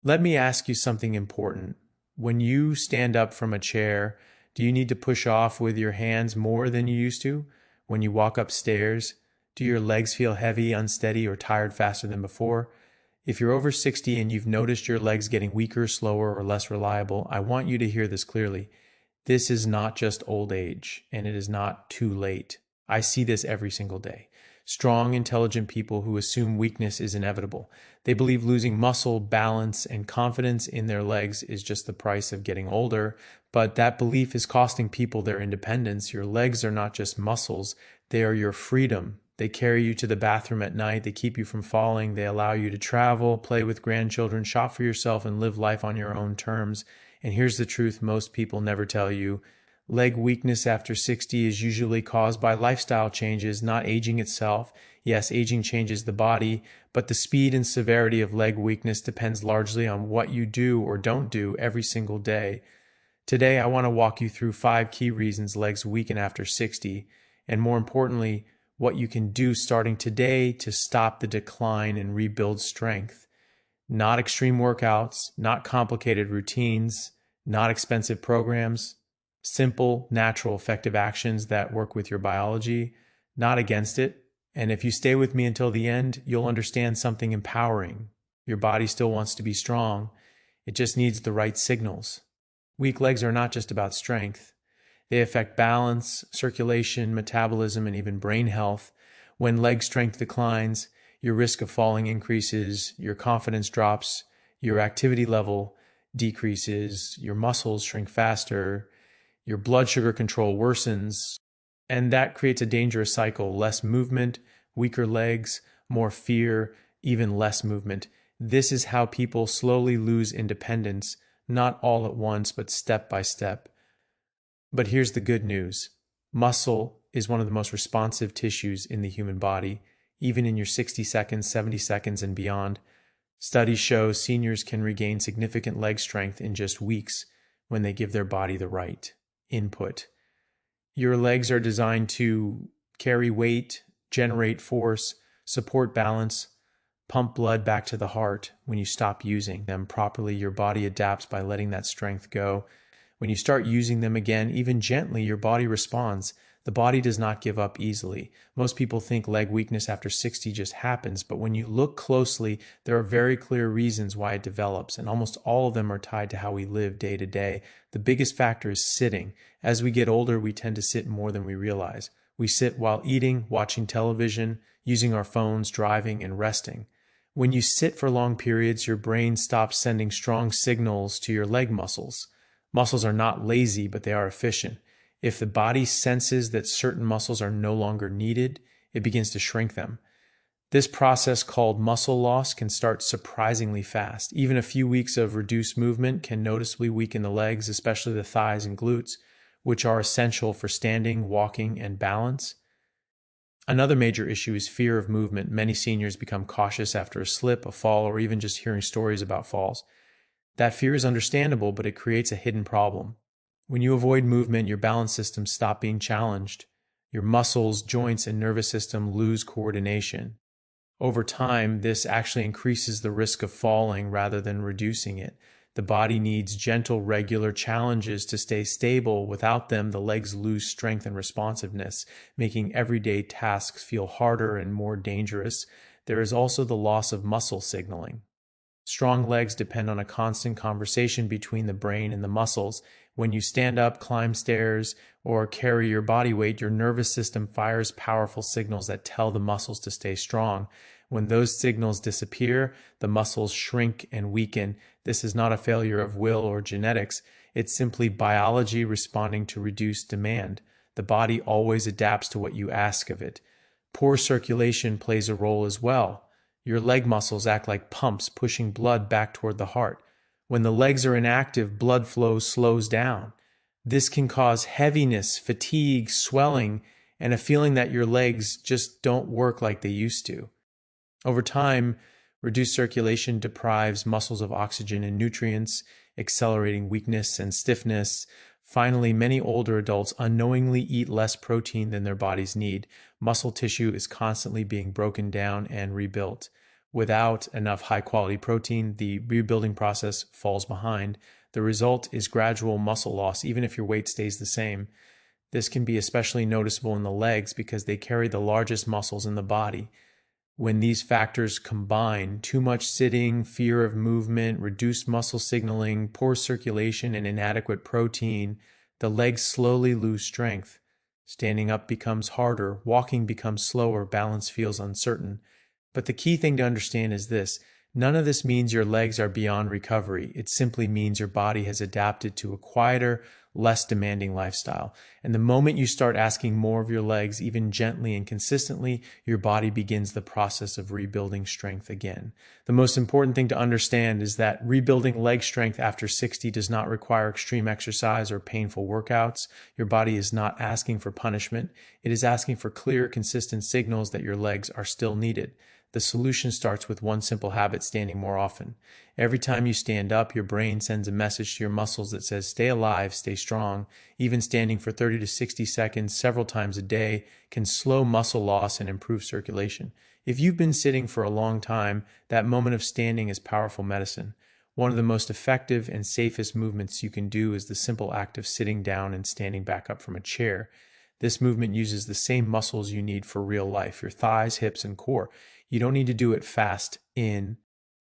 Let me ask you something important. When you stand up from a chair, do you need to push off with your hands more than you used to? When you walk upstairs, do your legs feel heavy, unsteady, or tired faster than before? If you're over 60 and you've noticed your legs getting weaker, slower, or less reliable, I want you to hear this clearly. This is not just old age, and it is not too late. I see this every single day. Strong, intelligent people who assume weakness is inevitable. They believe losing muscle, balance, and confidence in their legs is just the price of getting older, but that belief is costing people their independence. Your legs are not just muscles, they are your freedom. They carry you to the bathroom at night, they keep you from falling, they allow you to travel, play with grandchildren, shop for yourself, and live life on your own terms. And here's the truth most people never tell you. Leg weakness after 60 is usually caused by lifestyle changes, not aging itself. Yes, aging changes the body, but the speed and severity of leg weakness depends largely on what you do or don't do every single day. Today, I want to walk you through 5 key reasons legs weaken after 60, and more importantly, what you can do starting today to stop the decline and rebuild strength. Not extreme workouts, not complicated routines, not expensive programs, simple, natural, effective actions that work with your biology, not against it. And if you stay with me until the end, you'll understand something empowering. Your body still wants to be strong. It just needs the right signals. Weak legs are not just about strength. They affect balance, circulation, metabolism, and even brain health. When leg strength declines, your risk of falling increases, your confidence drops, your activity level decreases, your muscles shrink faster, your blood sugar control worsens, and that creates a dangerous cycle. Less movement, weaker legs, more fear, even less movement. This is how people slowly lose independence, not all at once, but step by step. But here's the good news. Muscle is one of the most responsive tissues in the human body, even in your 60 seconds, 70 seconds, and beyond. Studies show seniors can regain significant leg strength in just weeks when they give their body the right input. Your legs are designed to carry weight, generate force, support balance, pump blood back to the heart. When you stop using them properly, your body adapts by letting that strength go. When you start using them again, even gently, your body responds. The body does not give up easily. Most people think leg weakness after 60 just happens, but when you look closely, there are very clear reasons why it develops, and almost all of them are tied to how we live day to day. The biggest factor is sitting. As we get older, we tend to sit more than we realize. We sit while eating, watching television, using our phones, driving, and resting. When you sit for long periods, your brain stops sending strong signals to your leg muscles. Muscles are not lazy, but they are efficient. If the body senses that certain muscles are no longer needed, it begins to shrink them. This process called muscle loss can start surprisingly fast. Even a few weeks of reduced movement can noticeably weaken the legs, especially the thighs and glutes, which are essential for standing, walking, and balance. Another major issue is fear of movement. Many seniors become cautious after a slip, a fall, or even just hearing stories about falls. That fear is understandable, but it creates a hidden problem. When you avoid movement, your balance system stops being challenged. Your muscles, joints, and nervous system lose coordination. Over time, this actually increases the risk of falling rather than reducing it. The body needs gentle, regular challenges to stay stable. Without them, the legs lose strength and responsiveness, making everyday tasks feel harder and more dangerous. There is also the loss of muscle signaling. Strong legs depend on a constant conversation between the brain and the muscles. When you stand up, climb stairs, or carry your body weight, your nervous system fires powerful signals that tell the muscles to stay strong. When those signals disappear, the muscles shrink and weaken. This is not a failure of will or genetics. It's simply biology responding to reduced demand. The body always adapts to what you ask of it. Poor circulation plays a role as well. Your leg muscles act like pumps pushing blood back toward the heart. When the legs are inactive, blood flow slows down. This can cause heaviness, fatigue, swelling, and a feeling that your legs just don't work like they used to. Over time, reduced circulation deprives muscles of oxygen and nutrients, accelerating weakness and stiffness. Finally, many older adults unknowingly eat less protein than their bodies need. Muscle tissue is constantly being broken down and rebuilt. Without enough high-quality protein, the rebuilding process falls behind. The result is gradual muscle loss, even if your weight stays the same. This can be especially noticeable in the legs because they carry the largest muscles in the body. When these factors combine, too much sitting, fear of movement, reduced muscle signaling, poor circulation, and inadequate protein, the legs slowly lose strength. Standing up becomes harder, walking becomes slower, balance feels uncertain. But the key thing to understand is this: none of this means your legs are beyond recovery. It simply means your body has adapted to a quieter, less demanding lifestyle. And the moment you start asking more of your legs, even gently and consistently, your body begins the process of rebuilding strength again. The most important thing to understand is that rebuilding leg strength after 60 does not require extreme exercise or painful workouts. Your body is not asking for punishment. It is asking for clear, consistent signals that your legs are still needed. The solution starts with one simple habit: standing more often. Every time you stand up, your brain sends a message to your muscles that says, stay alive, stay strong. Even standing for 30 to 60 seconds several times a day can slow muscle loss and improve circulation. If you've been sitting for a long time, that moment of standing is powerful medicine. One of the most effective and safest movements you can do is the simple act of sitting down and standing back up from a chair. This movement uses the same muscles you need for real life: your thighs, hips, and core. You don't need to do it fast. In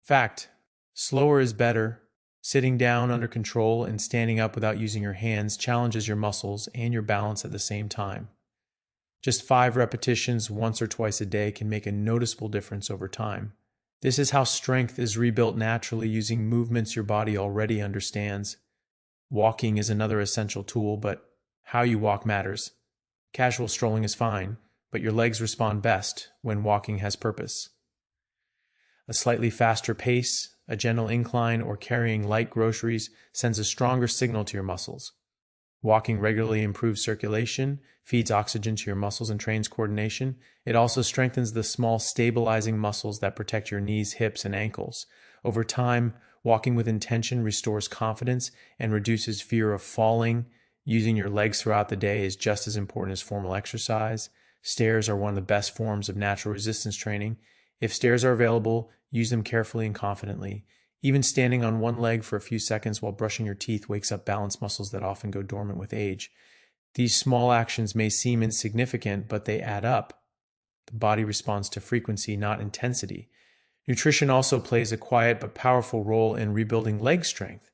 fact, slower is better. Sitting down under control and standing up without using your hands challenges your muscles and your balance at the same time. Just 5 repetitions once or twice a day can make a noticeable difference over time. This is how strength is rebuilt naturally, using movements your body already understands. Walking is another essential tool, but how you walk matters. Casual strolling is fine, but your legs respond best when walking has purpose. A slightly faster pace, a gentle incline, or carrying light groceries sends a stronger signal to your muscles. Walking regularly improves circulation, feeds oxygen to your muscles, and trains coordination. It also strengthens the small stabilizing muscles that protect your knees, hips, and ankles. Over time, walking with intention restores confidence and reduces fear of falling. Using your legs throughout the day is just as important as formal exercise. Stairs are one of the best forms of natural resistance training. If stairs are available, use them carefully and confidently. Even standing on one leg for a few seconds while brushing your teeth wakes up balance muscles that often go dormant with age. These small actions may seem insignificant, but they add up. The body responds to frequency, not intensity. Nutrition also plays a quiet but powerful role in rebuilding leg strength.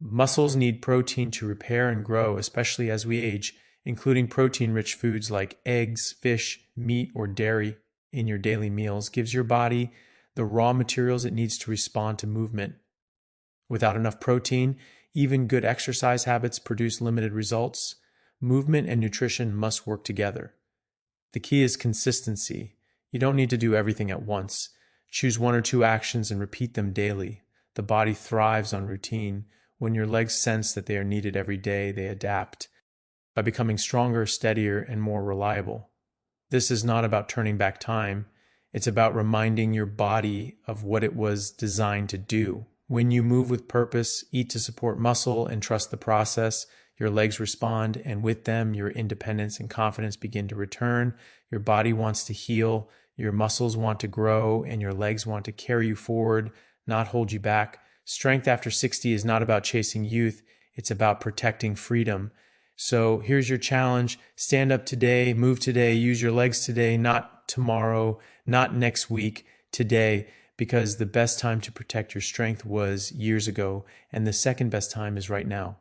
Muscles need protein to repair and grow, especially as we age. Including protein-rich foods like eggs, fish, meat, or dairy in your daily meals gives your body the raw materials it needs to respond to movement. Without enough protein, even good exercise habits produce limited results. Movement and nutrition must work together. The key is consistency. You don't need to do everything at once. Choose 1 or 2 actions and repeat them daily. The body thrives on routine. When your legs sense that they are needed every day, they adapt by becoming stronger, steadier, and more reliable. This is not about turning back time. It's about reminding your body of what it was designed to do. When you move with purpose, eat to support muscle, and trust the process, your legs respond, and with them, your independence and confidence begin to return. Your body wants to heal, your muscles want to grow, and your legs want to carry you forward, not hold you back. Strength after 60 is not about chasing youth. It's about protecting freedom. So here's your challenge: stand up today, move today, use your legs today, not tomorrow, not next week, today, because the best time to protect your strength was years ago, and the second best time is right now.